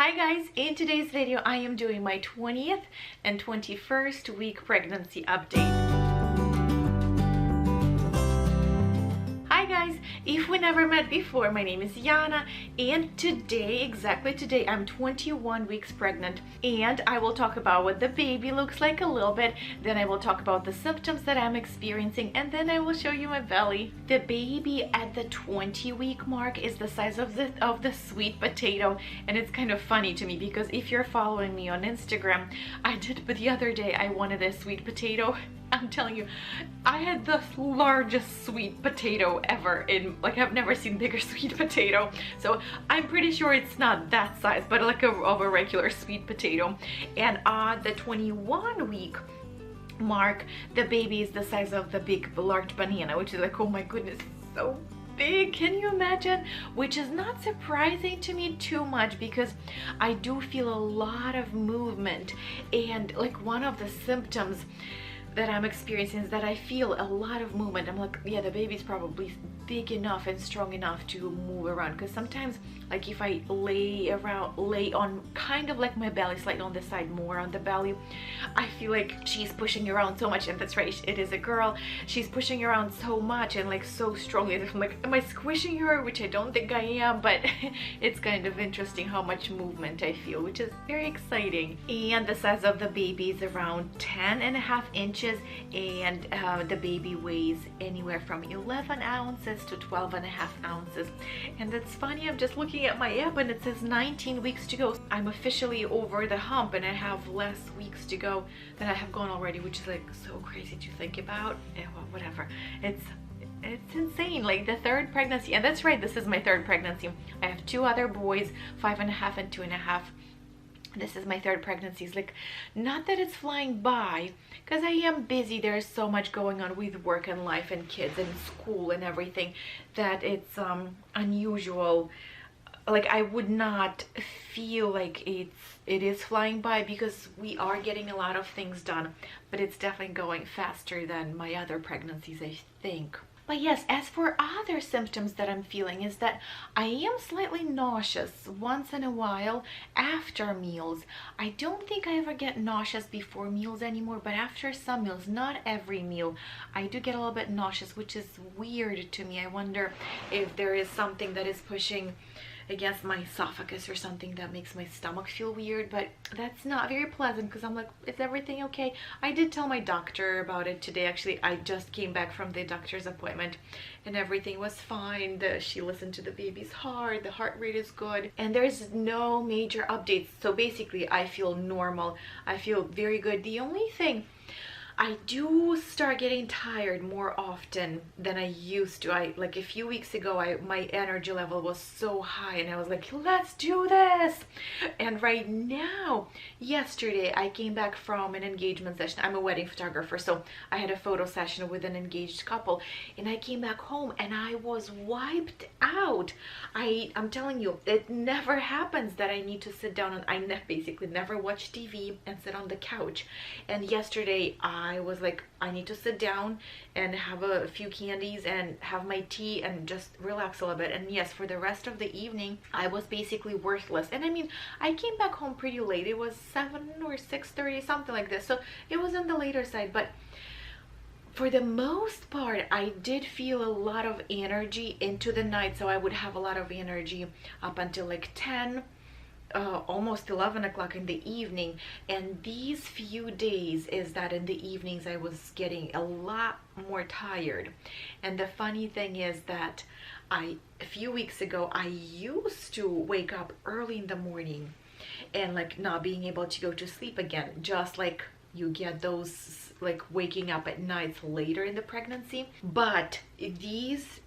Hi guys, in today's video I am doing my 20th and 21st week pregnancy update. Hi guys, if we never met before, my name is Yana and today, exactly today, I'm 21 weeks pregnant and I will talk about what the baby looks like a little bit, then I will talk about the symptoms that I'm experiencing, and then I will show you my belly. The baby at the 20-week mark is the size of the sweet potato, and it's kind of funny to me because if you're following me on Instagram, but the other day I wanted a sweet potato. I'm telling you, I had the largest sweet potato ever I've never seen bigger sweet potato. So I'm pretty sure it's not that size, but like of a regular sweet potato. And on the 21-week mark, the baby is the size of the big large banana, which is like, oh my goodness, so big. Can you imagine? Which is not surprising to me too much because I do feel a lot of movement, and like one of the symptoms that I'm experiencing is that I feel a lot of movement. I'm like, yeah, the baby's probably big enough and strong enough to move around, because sometimes like if I lay on kind of like my belly, slightly on the side, more on the belly, I feel like she's pushing around so much. And that's right, it is a girl. She's pushing around so much and like so strongly. I'm like, am I squishing her? Which I don't think I am, but it's kind of interesting how much movement I feel, which is very exciting. And the size of the baby is around 10.5 inches, and the baby weighs anywhere from 11 ounces to 12.5 ounces. And that's funny, I'm just looking at my app and it says 19 weeks to go. I'm officially over the hump and I have less weeks to go than I have gone already, which is like so crazy to think about. Well, whatever, it's insane. Like the third pregnancy, and that's right, this is my third pregnancy. I have two other boys, 5.5 and 2.5. This is my third pregnancy. It's like, not that it's flying by, because I am busy. There's so much going on with work and life and kids and school and everything, that it's unusual. Like I would not feel like it is flying by, because we are getting a lot of things done, but it's definitely going faster than my other pregnancies, I think. But yes, as for other symptoms that I'm feeling is that I am slightly nauseous once in a while after meals. I don't think I ever get nauseous before meals anymore, but after some meals, not every meal, I do get a little bit nauseous, which is weird to me. I wonder if there is something that is pushing against my esophagus or something that makes my stomach feel weird, but that's not very pleasant because I'm like, is everything okay? I did tell my doctor about it today. Actually, I just came back from the doctor's appointment and everything was fine. She listened to the baby's heart, the heart rate is good, and there's no major updates. So basically I feel normal. I feel very good. The only thing, I do start getting tired more often than I used to. Like a few weeks ago, my energy level was so high and I was like, let's do this. And right now, yesterday, I came back from an engagement session. I'm a wedding photographer, so I had a photo session with an engaged couple, and I came back home and I was wiped out. I'm telling you, it never happens that I need to sit down, and I basically never watch TV and sit on the couch. And yesterday, I was like, I need to sit down and have a few candies and have my tea and just relax a little bit. And yes, for the rest of the evening, I was basically worthless. And I mean, I came back home pretty late. It was 7 or 6:30, something like this. So it was on the later side, but for the most part, I did feel a lot of energy into the night. So I would have a lot of energy up until like 10, almost 11 o'clock in the evening. And these few days is that in the evenings I was getting a lot more tired. And the funny thing is that a few weeks ago I used to wake up early in the morning and like not being able to go to sleep again, just like you get those like waking up at nights later in the pregnancy. But these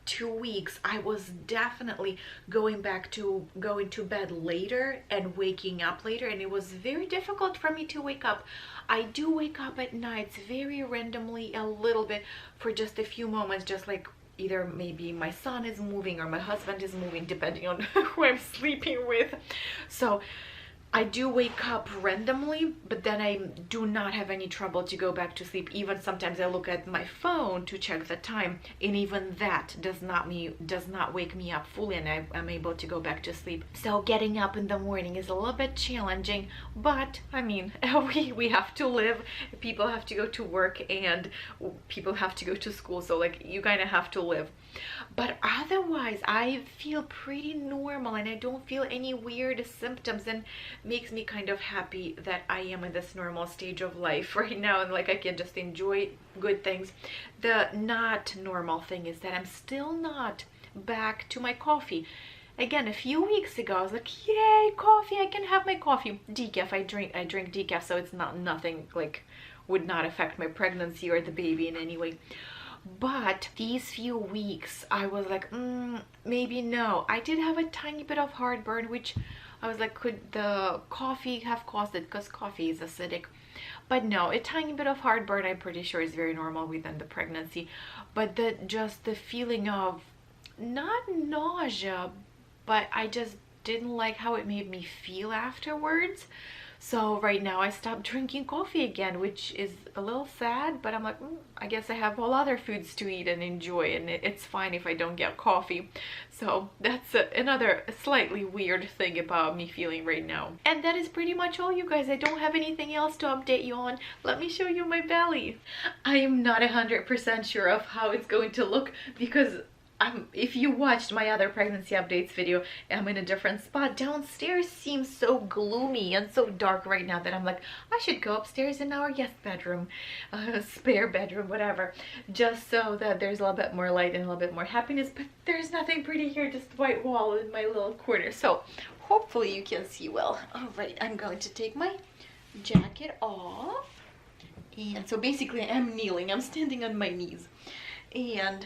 2 weeks I was definitely going to bed later and waking up later, and it was very difficult for me to wake up. I do wake up at nights very randomly a little bit for just a few moments, just like either maybe my son is moving or my husband is moving, depending on who I'm sleeping with. So I do wake up randomly, but then I do not have any trouble to go back to sleep. Even sometimes I look at my phone to check the time, and even that does not wake me up fully, and I'm able to go back to sleep. So getting up in the morning is a little bit challenging, but I mean, we have to live. People have to go to work, and people have to go to school, so like you kind of have to live. But otherwise I feel pretty normal, and I don't feel any weird symptoms, and makes me kind of happy that I am in this normal stage of life right now, and like I can just enjoy good things. The not normal thing is that I'm still not back to my coffee. Again, a few weeks ago I was like, yay, coffee, I can have my coffee. Decaf, I drink decaf, so it's nothing like would not affect my pregnancy or the baby in any way. But these few weeks I was like, maybe no. I did have a tiny bit of heartburn, which I was like, could the coffee have caused it, because coffee is acidic? But no, a tiny bit of heartburn I'm pretty sure is very normal within the pregnancy. But just the feeling of not nausea, but I just didn't like how it made me feel afterwards. So right now I stopped drinking coffee again, which is a little sad, but I'm like, I guess I have all other foods to eat and enjoy, and it's fine if I don't get coffee. So that's another slightly weird thing about me feeling right now. And that is pretty much all, you guys. I don't have anything else to update you on. Let me show you my belly. I am not 100% sure of how it's going to look, because if you watched my other pregnancy updates video, I'm in a different spot. Downstairs seems so gloomy and so dark right now that I'm like, I should go upstairs in our guest bedroom, spare bedroom, whatever, just so that there's a little bit more light and a little bit more happiness. But there's nothing pretty here, just white wall in my little corner. So hopefully you can see well. All right, I'm going to take my jacket off. And so basically I'm kneeling, I'm standing on my knees. And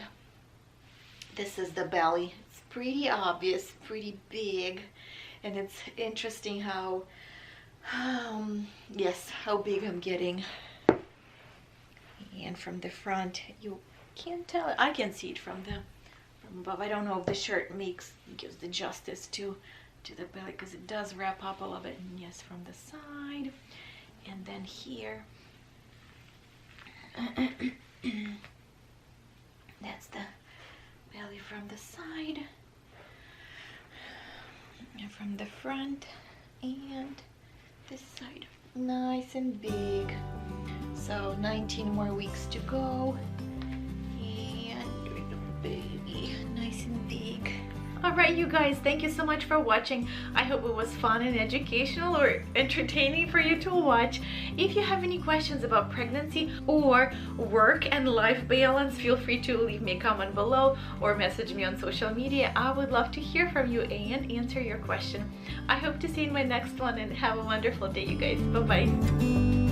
this is the belly. It's pretty obvious, pretty big, and it's interesting how, yes, how big I'm getting. And from the front, you can't tell. I can see it from above. I don't know if the shirt gives the justice to the belly, because it does wrap up a little bit. And yes, from the side, and then here. That's the belly from the side, and from the front, and this side. Nice and big. So 19 more weeks to go, and the baby, nice and big. Alright, you guys, thank you so much for watching. I hope it was fun and educational or entertaining for you to watch. If you have any questions about pregnancy or work and life balance, feel free to leave me a comment below or message me on social media. I would love to hear from you and answer your question. I hope to see you in my next one, and have a wonderful day, you guys. Bye-bye.